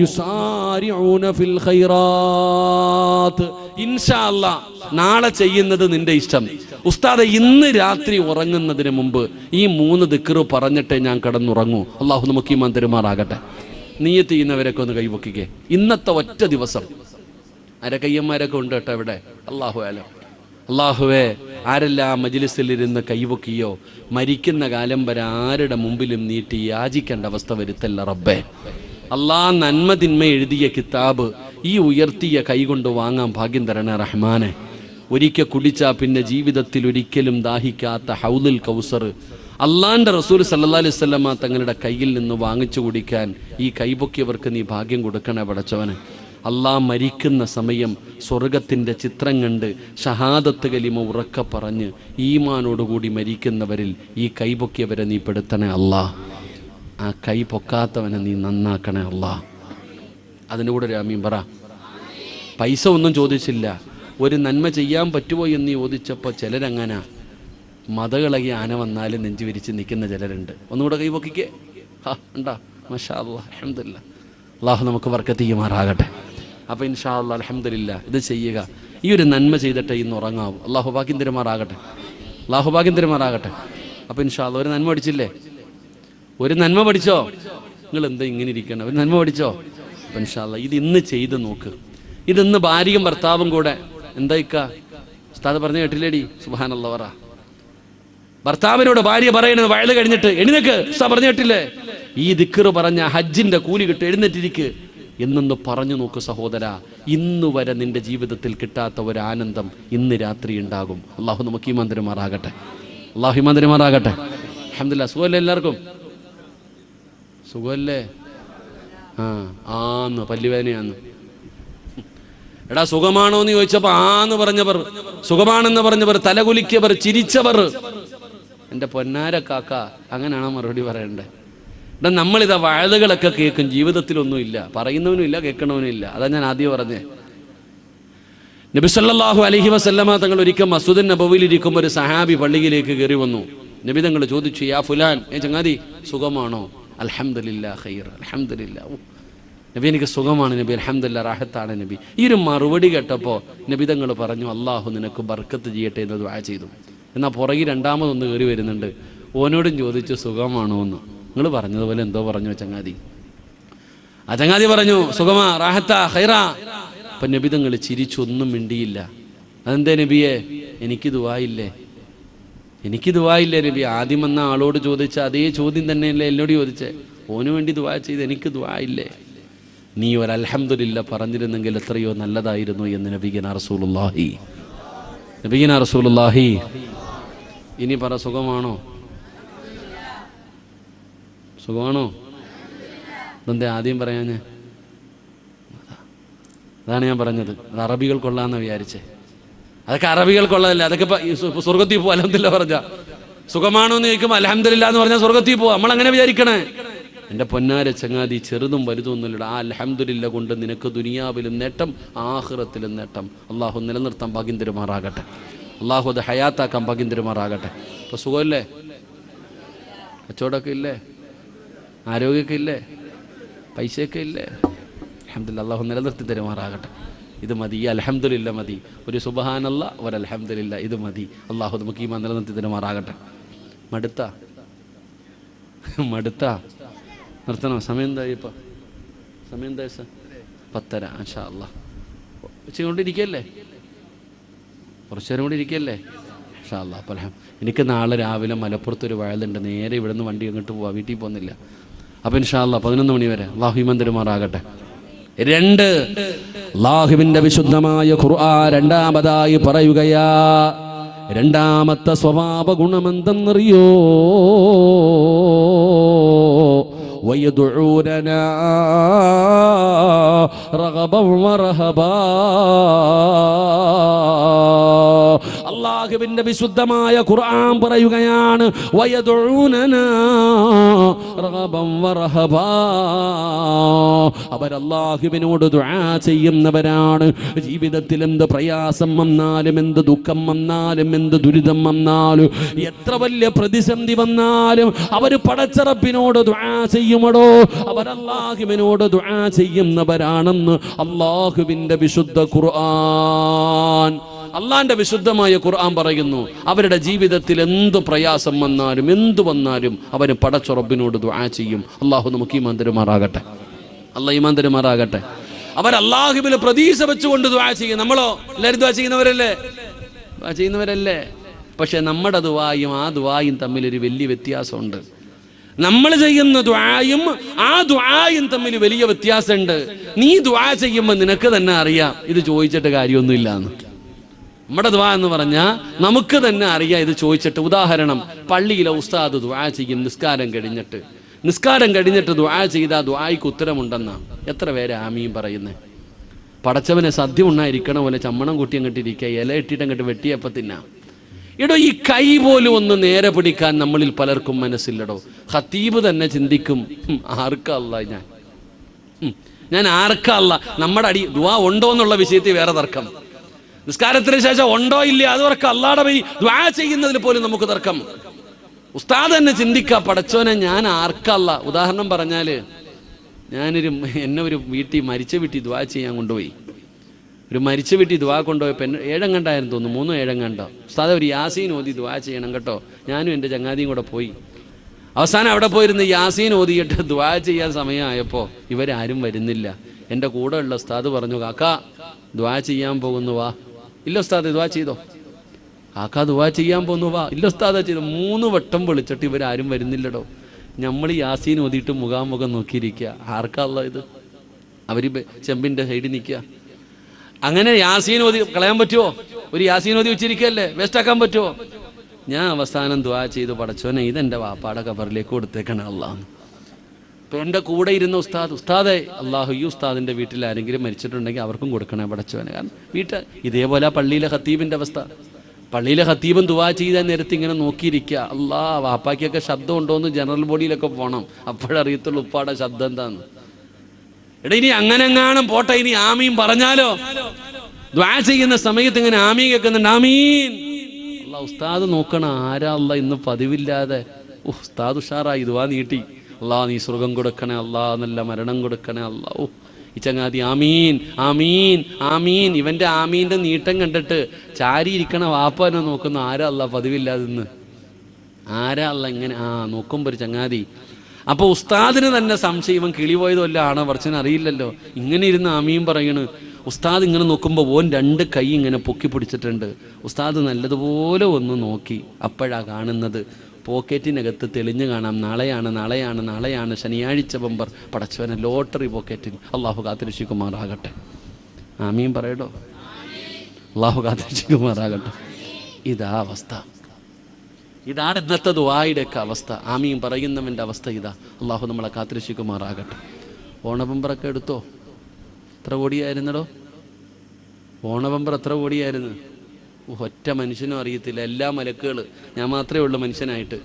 യുസാരിഊന ഫിൽ ഖൈറാത്ത്. ഇൻഷാ അല്ലാഹ് നാളെ ചെയ്യുന്നത് നിന്റെ ഇഷ്ടം. ഉസ്താദ്, ഇന്ന് രാത്രി ഉറങ്ങുന്നതിന് മുമ്പ് ഈ 3 ദിക്ർ പറഞ്ഞിട്ടേ ഞാൻ കിടന്നുറങ്ങൂ. അള്ളാഹു നമുക്ക് ഈമാൻ തരുമാറാകട്ടെ. നിയ്യത്ത് ചെയ്യുന്നവരൊക്കെ ഒന്ന് കൈവക്കിക്കേ. ഇന്നത്തെ ഒറ്റ ദിവസം അരക്കയ്യന്മാരൊക്കെ ഉണ്ട് കേട്ടോ ഇവിടെ. അല്ലാഹുവേ, ആരെല്ലാം മജ്ലിസിലിരുന്ന് കൈവക്കിയോ മരിക്കുന്ന കാലം വരെ ആരുടെ മുമ്പിലും നീട്ടി യാചിക്കേണ്ട അവസ്ഥ വരുത്തല്ല റബ്ബേ. അല്ലാഹ് നന്മ തിന്മ എഴുതിയ കിതാബ് ഈ ഉയർത്തിയ കൈകൊണ്ട് വാങ്ങാൻ ഭാഗ്യം തരണേ റഹ്മാനെ. ഒരിക്കൽ കുടിച്ചാ പിന്നെ ജീവിതത്തിൽ ഒരിക്കലും ദാഹിക്കാത്ത ഹൗലുൽ കൗസർ അള്ളാന്റെ റസൂൽ സല്ലല്ലാഹു അലൈഹി വസല്ലമ തങ്ങളുടെ കയ്യിൽ നിന്ന് വാങ്ങിച്ചു കുടിക്കാൻ ഈ കൈപൊക്കിയവർക്ക് നീ ഭാഗ്യം കൊടുക്കണേ പടച്ചവനെ. അള്ളാഹ് മരിക്കുന്ന സമയം സ്വർഗത്തിൻ്റെ ചിത്രം കണ്ട് ഷഹാദത്ത് കലിമ ഉറക്കെ പറഞ്ഞ് ഈമാനോടുകൂടി മരിക്കുന്നവരിൽ ഈ കൈപൊക്കിയവരെ നീ പെടുത്തണേ അല്ലാഹ്. ആ കൈ പൊക്കാത്തവനെ നീ നന്നാക്കണേ അല്ലാഹ്. അതിൻ്റെ കൂടെ ഒരു ആമീൻ പറ. പൈസ ഒന്നും ചോദിച്ചില്ല, ഒരു നന്മ ചെയ്യാൻ പറ്റുമോ എന്ന് ചോദിച്ചപ്പോൾ ചിലരങ്ങനെ മതകളകി ആന വന്നാലും നെഞ്ചു വിരിച്ച് നിൽക്കുന്ന ചിലരുണ്ട്. ഒന്നുകൂടെ കൈ പൊക്കിക്കേ. ഉണ്ടാ, മാഷാ അല്ലാഹ്, അൽഹംദുലില്ലാഹ്. അള്ളാഹു നമുക്ക് ബർക്കത്ത് ചെയ്യുമാറാകട്ടെ. അപ്പോൾ ഇൻഷാ അല്ലാഹ് അൽഹംദുലില്ലാഹ് ഇത് ചെയ്യുക. ഈ ഒരു നന്മ ചെയ്തിട്ട് ഇന്ന് ഉറങ്ങാവും. അള്ളാഹു ഭാഗ്യം തരുമാറാകട്ടെ. അപ്പോൾ ഇൻഷാ അല്ലാഹ് ഒരു നന്മ പഠിച്ചില്ലേ? ഒരു നന്മ പഠിച്ചോ? നിങ്ങൾ എന്താ ഇങ്ങനെ ഇരിക്കണം? ഒരു നന്മ പഠിച്ചോ? അപ്പോൾ ഇൻഷാ അല്ലാഹ് ഇത് ഇന്ന് ചെയ്ത് നോക്ക്. ഇതിന്ന് ഭാര്യയും ഭർത്താവും കൂടെ എന്താ ഇക്ക ഉസ്താദ് പറഞ്ഞു കേട്ടില്ലേടി? സുബ്ഹാനല്ലാഹ് പറ. ഭർത്താവിനോട് ഭാര്യ പറയുന്നത് വയല് കഴിഞ്ഞിട്ട് എഴുന്നേക്ക്, ഉസ്താദ് പറഞ്ഞു കേട്ടില്ലേ? ഈ ദിക്ർ പറഞ്ഞ ഹജ്ജിന്റെ കൂലി കിട്ടും, എഴുന്നേറ്റിരിക്ക് എന്നൊന്ന് പറഞ്ഞു നോക്ക് സഹോദര. ഇന്നു വരെ നിന്റെ ജീവിതത്തിൽ കിട്ടാത്ത ഒരു ആനന്ദം ഇന്ന് രാത്രി ഉണ്ടാകും. അള്ളാഹു നമുക്ക് ഈമാൻ തരുമാറാകട്ടെ. അൽഹംദുലില്ലാഹ്. സുഖമല്ലേ എല്ലാവർക്കും? സുഖമല്ലേ? ആന്ന് പല്ലുവേദനയാന്ന്. എടാ സുഖമാണോ എന്ന് ചോദിച്ചപ്പോ ആന്ന് പറഞ്ഞവർ, സുഖമാണെന്ന് പറഞ്ഞവർ, തലകുലിക്കവർ, ചിരിച്ചവർ, എൻ്റെ പൊന്നാര കാക്ക, അങ്ങനെയാണോ മറുപടി പറയണ്ടേ? എടാ നമ്മളിതാ വഅദുകളൊക്കെ കേൾക്കും, ജീവിതത്തിലൊന്നുമില്ല, പറയുന്നവനും ഇല്ല, കേൾക്കണവനും ഇല്ല. അതാ ഞാൻ ആദ്യം പറഞ്ഞേ. നബി സല്ലല്ലാഹു അലൈഹി വസല്ലമ തങ്ങൾ ഒരിക്കൽ മസ്ജിദുൻ നബവിയിൽ ഇരിക്കുമ്പോൾ ഒരു സഹാബി പള്ളിയിലേക്ക് കയറി വന്നു. നബി തങ്ങൾ ചോദിച്ചു, യാ ഫുലാൻ, ചങ്ങാതി സുഖമാണോ? അൽഹംദുലില്ലാഹ് ഖൈർ, അൽഹംദുലില്ലാഹ്. നബി എനിക്ക് സുഖമാണ് നബി, അൽഹംദുലില്ലാഹ് റാഹത്താണ് നബി. ഈ ഒരു മറുപടി കേട്ടപ്പോൾ നബി തങ്ങൾ പറഞ്ഞു, അള്ളാഹു നിനക്ക് ബർക്കത്ത് ചെയ്യട്ടെ എന്ന് ദുആ ചെയ്തു. എന്നാൽ പുറകിൽ രണ്ടാമതൊന്ന് കയറി വരുന്നുണ്ട്. ഓനോടും ചോദിച്ചു സുഖമാണോ എന്ന്. നിങ്ങൾ പറഞ്ഞതുപോലെ എന്തോ പറഞ്ഞു ചങ്ങാതി. ആ ചങ്ങാതി പറഞ്ഞു സുഖമാ, റാഹത്താ, ഖൈറാ. അപ്പം നബി തങ്ങൾ ചിരിച്ചൊന്നും മിണ്ടിയില്ല. അതെന്തേ നബിയെ? എനിക്ക് ദുആയില്ലേ നബി? ആദ്യം വന്ന ആളോട് ചോദിച്ച അതേ ചോദ്യം തന്നെയല്ലേ എന്നോട് ചോദിച്ചേ? ഓന് വേണ്ടി ദുആ ചെയ്ത് എനിക്ക് ദുആയില്ലേ? നീ ഒരു അൽഹംദുലില്ലാഹ് പറഞ്ഞിരുന്നെങ്കിൽ എത്രയോ നല്ലതായിരുന്നു എന്ന് നബിഗന റസൂലുള്ളാഹി ഇനി പറ, സുഖമാണോ? സുഖമാണോ? അതെന്താ ആദ്യം പറയാഞ്ഞേ? അതാണ് ഞാൻ പറഞ്ഞത്, അത് അറബികൾ കൊള്ളാമെന്ന് വിചാരിച്ചേ. അതൊക്കെ അറബികൾ കൊള്ളതല്ല. അതൊക്കെ ഇപ്പം സ്വർഗത്തിൽ പോവാ. അൽഹംദുലില്ലാ പറഞ്ഞ സുഖമാണോ എന്ന് ചോദിക്കുമ്പോൾ അൽഹംദുലില്ലാ എന്ന് പറഞ്ഞാൽ സ്വർഗത്തിൽ പോവാ. നമ്മളങ്ങനെ വിചാരിക്കണേ. എൻ്റെ പൊന്നാര ചങ്ങാതി, ചെറുതും വലുതൊന്നുമില്ല. ആ അൽഹംദുലില്ലാ കൊണ്ട് നിനക്ക് ദുനിയാവിലും നേട്ടം, ആഖിറത്തിലും നേട്ടം. അള്ളാഹു നിലനിർത്താൻ ഭാഗ്യം തരുമാറാകട്ടെ. അള്ളാഹു അത് ഹയാത്താക്കാൻ ഭാഗ്യം തരുമാറാകട്ടെ. ഇപ്പോൾ സുഖമില്ലേ? കച്ചവടമൊക്കെ ഇല്ലേ? ആരോഗ്യമൊക്കെ ഇല്ലേ? പൈസയൊക്കെ ഇല്ലേ? അൽഹംദുലില്ലാ, അള്ളാഹു നിലനിർത്തി തരുമാറാകട്ടെ. ഇത് മതി, ഈ അൽഹംദുലില്ലാ മതി. ഒരു സുബ്ഹാനല്ലാ, ഒരു അൽഹംദുലില്ലാ, ഇത് മതി. അള്ളാഹു നമുക്ക് ഈമാൻ നിലനിർത്തി തരുമാറാകട്ടെ. മടുത്താ നിർത്തണോ? സമയം എന്തായി? ഇപ്പം സമയം എന്താ? 10:30. മാഷാ അല്ലാഹ്. ഉച്ചകൊണ്ടിരിക്കല്ലേ? കുറച്ചു നേരം കൂടി ഇരിക്കല്ലേ? മാഷാ അല്ലാഹ്. അപ്പം എനിക്ക് നാളെ രാവിലെ മലപ്പുറത്തൊരു വയലുണ്ട്. നേരെ ഇവിടെ നിന്ന് വണ്ടി അങ്ങോട്ട് പോവാം, വീട്ടിൽ പോകുന്നില്ല. അപ്പം ഇൻഷാ അല്ലാഹ് 11 മണി വരെ അള്ളാഹു ഈമാൻ തരുമാറാകട്ടെ. 2, അല്ലാഹുവിന്റെ വിശുദ്ധമായ ഖുർആൻ രണ്ടാമതായി പറയുകയാ. രണ്ടാമത്തെ സ്വഭാവ ഗുണമെന്തെന്നറിയോ? വയദുഊനനാ റഗബൻ വറഹബാ. അല്ലാഹുവിന്റെ വിശുദ്ധമായ ഖുർആൻ പറയുകയാണ്, വയദുഊനനാ റഗബൻ വറഹബാ. അവർ അല്ലാഹുവിനോട് ദുആ ചെയ്യുന്നവരാണ്. ജീവിതത്തിൽ എന്ത് പ്രയാസം വന്നാലും, എന്ത് ദുഃഖം വന്നാലും, എന്ത് ദുരിതം വന്നാലും, എത്ര വലിയ പ്രതിസന്ധി വന്നാലും അവർ പടച്ച റബ്ബിനോട് ദുആ ചെയ്യുമടോ. അവർ അല്ലാഹുവിനോട് ദുആ ചെയ്യുന്നവരാണെന്ന് അല്ലാഹുവിന്റെ വിശുദ്ധ ഖുർആൻ, അള്ളാന്റെ വിശുദ്ധമായ ഖുർആൻ പറയുന്നു. അവരുടെ ജീവിതത്തിൽ എന്ത് പ്രയാസം വന്നാലും, എന്തു വന്നാലും അവർ പടച്ച റബ്ബിനോട് ദുആ ചെയ്യും. അല്ലാഹു നമുക്ക് ഈമാൻ തരുമാറാകട്ടെ. അല്ലാഹു ഈമാൻ തരുമാറാകട്ടെ. അവർ അല്ലാഹുവിൽ പ്രതീക്ഷ വെച്ചുകൊണ്ട് ദുആ ചെയ്യും. നമ്മളോ എല്ലാവരും ദുആ ചെയ്യുന്നവരല്ലേ? പക്ഷെ നമ്മുടെ ദുആയും ആ ദുആയും തമ്മിലൊരു വലിയ വ്യത്യാസമുണ്ട്. നമ്മൾ ചെയ്യുന്ന ദുആയും ആ ദുആയും തമ്മിൽ വലിയ വ്യത്യാസമുണ്ട്. നീ ദുആ ചെയ്യുമ്പോൾ നിനക്ക് തന്നെ അറിയാം ഇത് ചോദിച്ചിട്ട് കാര്യമൊന്നുമില്ല എന്ന്. നമ്മുടെ ദുആ എന്ന് പറഞ്ഞാൽ നമുക്ക് തന്നെ അറിയാം ഇത് ചോദിച്ചിട്ട്. ഉദാഹരണം, പള്ളിയിലെ ഉസ്താദ് ദുആ ചെയ്യും നിസ്കാരം കഴിഞ്ഞിട്ട് ദുആ ചെയ്താൽ ദുആയ്ക്ക് ഉത്തരമുണ്ടെന്നാ. എത്ര പേര് ആമീൻ പറയുന്നേ? പടച്ചവനെ സദ്യ ഉണ്ണായിരിക്കണ പോലെ ചമ്മണം കൂട്ടി അങ്ങോട്ട് ഇരിക്കുക, ഇല ഇട്ടിട്ട് അങ്ങോട്ട് വെട്ടിയപ്പം തിന്നാം. ഇടോ, ഈ കൈ പോലും ഒന്ന് നേരെ പിടിക്കാൻ നമ്മളിൽ പലർക്കും മനസ്സില്ലടോ. ഖത്തീബ് തന്നെ ചിന്തിക്കും, ആർക്കല്ല ഞാൻ ആർക്കല്ല. നമ്മുടെ അടി ദുആ ഉണ്ടോ എന്നുള്ള വിഷയത്തിൽ വേറെ തർക്കം. നിസ്കാരത്തിന് ശേഷം ഉണ്ടോ ഇല്ല അത് തർക്കം. അല്ലാതെ പോയി ദുആ ചെയ്യുന്നതിൽ പോലും നമുക്ക് തർക്കം. ഉസ്താദ് തന്നെ ചിന്തിക്കുക, പടച്ചോനെ ഞാൻ ആർക്കല്ല. ഉദാഹരണം പറഞ്ഞാല്, എന്നെ ഒരു മരിച്ച വീട്ടിൽ ദുആ ചെയ്യാൻ കൊണ്ടുപോയി. ഒരു മരിച്ച വീട്ടിൽ ദുആ കൊണ്ടുപോയപ്പോൾ 7 കണ്ടായിരുന്നു തോന്നുന്നു, 3 7 കണ്ടോ. ഉസ്താദ് ഒരു യാസീൻ ഓതി ദുആ ചെയ്യണം കേട്ടോ. ഞാനും എൻ്റെ ചങ്ങാതിയും കൂടെ പോയി. അവസാനം അവിടെ പോയിരുന്ന് യാസീൻ ഓതിയിട്ട് ദുആ ചെയ്യാൻ സമയമായപ്പോൾ ഇവരാരും വരുന്നില്ല. എൻ്റെ കൂടെ ഉള്ള ഉസ്താദ് പറഞ്ഞു, കാക്കാ ദുആ ചെയ്യാൻ പോകുന്നു വാ. ഇല്ല ഉസ്താദ് ദുആ ചെയ്തോ. കാക്കാ ദുആ ചെയ്യാൻ പോകുന്നു വാ. ഇല്ല ഉസ്താദ് ചെയ്തു. 3 വട്ടം വിളിച്ചിട്ട് ഇവരാരും വരുന്നില്ലടോ. നമ്മൾ യാസീൻ ഓതിയിട്ട് മുഖാമുഖം നോക്കിയിരിക്കുക. ആർക്കല്ല ഇത്? അവർ ചെമ്പിൻ്റെ സൈഡിൽ നിൽക്കുക. അങ്ങനെ യാസീൻ ഓതി കളയാൻ പറ്റുമോ? ഒരു യാസീൻ ഓതി വെച്ചിരിക്കല്ലേ, വേസ്റ്റാക്കാൻ പറ്റുമോ? ഞാൻ അവസാനം ദുആ ചെയ്തു, പടച്ചോനെ ഇതെൻ്റെ വാപ്പാടെ ഖബറിലേക്ക് കൊടുത്തേക്കണം അല്ലാഹ്. ഇപ്പം എൻ്റെ കൂടെ ഇരുന്ന ഉസ്താദെ അല്ലാഹു ഈ ഉസ്താദിൻ്റെ വീട്ടിൽ ആരെങ്കിലും മരിച്ചിട്ടുണ്ടെങ്കിൽ അവർക്കും കൊടുക്കണേ പടച്ചോനെ. കാരണം ഇതേപോലെ പള്ളിയിലെ ഖത്തീബിൻ്റെ അവസ്ഥ. പള്ളിയിലെ ഖത്തീബും ദുആ ചെയ്താൽ നേരത്തെ ഇങ്ങനെ നോക്കിയിരിക്കുക. വാപ്പാക്കൊക്കെ ശബ്ദം ഉണ്ടോയെന്ന് ജനറൽ ബോഡിയിലൊക്കെ പോകണം, അപ്പോഴറിയത്തുള്ളൂ ഉപ്പാടെ ശബ്ദം എന്താന്ന്. എടാ, ഇനി അങ്ങനെങ്ങാനും പോട്ടെ, ഇനി ആമീൻ പറഞ്ഞാലോ? ദുആ ചെയ്യുന്ന സമയത്ത് ഇങ്ങനെ ആമീൻ കേൾക്കുന്നുണ്ട്, ആമീൻ. അല്ലാഹ് ഉസ്താദ് നോക്കണം, ആരാ അല്ലാഹ് ഇന്ന് പതിവില്ലാതെ ഉസ്താദ് ഉഷാറായി ദുആ നീട്ടി. അല്ലാഹ് നീ സ്വർഗം കൊടുക്കണേ, അല്ലാഹ് നല്ല മരണം കൊടുക്കണേ, അല്ലാഹ്. ഈ ചങ്ങാതി ആമീൻ ആമീൻ ആമീൻ. ഇവന്റെ ആമീന്റെ നീട്ടം കണ്ടിട്ട് ചാരിയിരിക്കണ വാപ്പനെ നോക്കുന്ന, ആരാ അല്ലാഹ് പതിവില്ലാതെ ഇന്ന്, ആരാ അല്ലാഹ് ഇങ്ങനെ നോക്കുമ്പോ ഒരു ചങ്ങാതി. അപ്പോൾ ഉസ്താദിന് തന്നെ സംശയം, ഇവൻ കിളി പോയതല്ല ആണോ പറച്ചന് അറിയില്ലല്ലോ. ഇങ്ങനെ ഇരുന്ന് ആമീൻ പറയണ്. ഉസ്താദ് ഇങ്ങനെ നോക്കുമ്പോൾ ഓൻ 2 കൈ ഇങ്ങനെ പൊക്കി പിടിച്ചിട്ടുണ്ട്. ഉസ്താദ് നല്ലതുപോലെ ഒന്ന് നോക്കി. അപ്പോഴാ കാണുന്നത് പോക്കറ്റിനകത്ത് തെളിഞ്ഞു കാണാം, നാളെയാണ് ശനിയാഴ്ച ബമ്പർ. പടച്ചവനെ ലോട്ടറി പോക്കറ്റിൽ. അള്ളാഹു കാത്തിരക്ഷിക്കുമാറാകട്ടെ. ആമീൻ പറയടോ. അള്ളാഹു കാത്തിരക്ഷിക്കുമാറാകട്ടെ. ഇതാ അവസ്ഥ. ഇതാണ് ഇന്നത്തെ ദുആയുടെയൊക്കെ അവസ്ഥ. ആമീൻ പറയുന്നവൻ്റെ അവസ്ഥ ഇതാ. അള്ളാഹു നമ്മളെ കാത്തിരക്ഷിക്കുമാറാകട്ടെ. ഓണബമ്പറൊക്കെ എടുത്തോ? എത്ര കോടിയായിരുന്നടോ ഓണബമ്പർ? എത്ര കോടിയായിരുന്നു? ഒറ്റ മനുഷ്യനും അറിയത്തില്ല. എല്ലാ മലക്കുകൾ, ഞാൻ മാത്രമേ ഉള്ളൂ മനുഷ്യനായിട്ട്.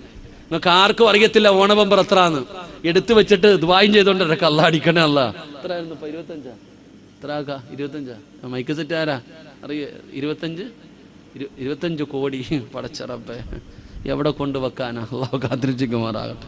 നിങ്ങൾക്ക് ആർക്കും അറിയത്തില്ല ഓണബമ്പർ എത്രയാന്ന്. എടുത്തു വെച്ചിട്ട് ദുആയും ചെയ്തോണ്ടിരക്ക അല്ലാ അടിക്കണേ അല്ലാ. എത്ര ആയിരുന്നു? 25 എത്ര ആക്കാ? 25 മൈക്ക് സെറ്റ് ആരാ അറിയ? 25 കോടി. പടച്ച റബ്ബേ, എവിടെ കൊണ്ടുവെക്കാനാ? അല്ലാഹു കാത്തിരക്ഷിക്കുമാറാകട്ടെ.